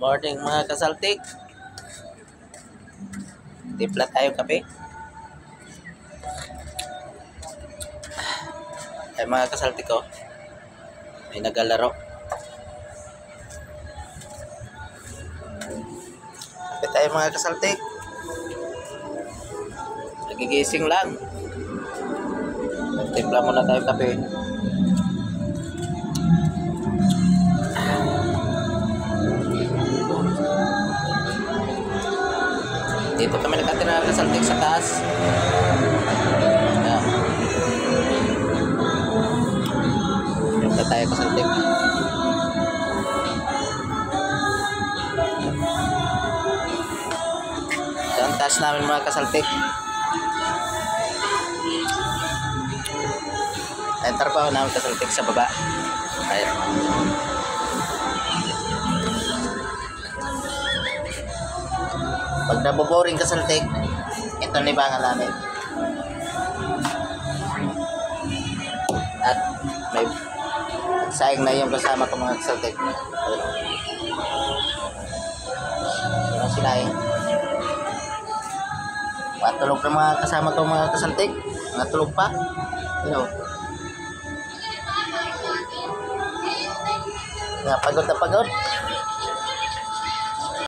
Morning mga kasaltik. Timpla tayo kape. Ay mga kasaltik ko. May nagalaro. Kape tayo mga kasaltik. Nagigising lang. Timpla muna tayo kape. Dito kami nakatira sa saltik sa taas. Ayan. Dito tayo sa saltik. Ayan, taas namin mga kasaltik. Ayan, trabaho namin kasaltik sa baba. Ayan. Pag naboboring ka saltik, ito libangan namin. At may sayang na yung kasama ko mga kasaltik. Yun ang sinaing. Matulog na mga kasama ko mga kasaltik. Mga tulog pa. Nga pagod na pagod.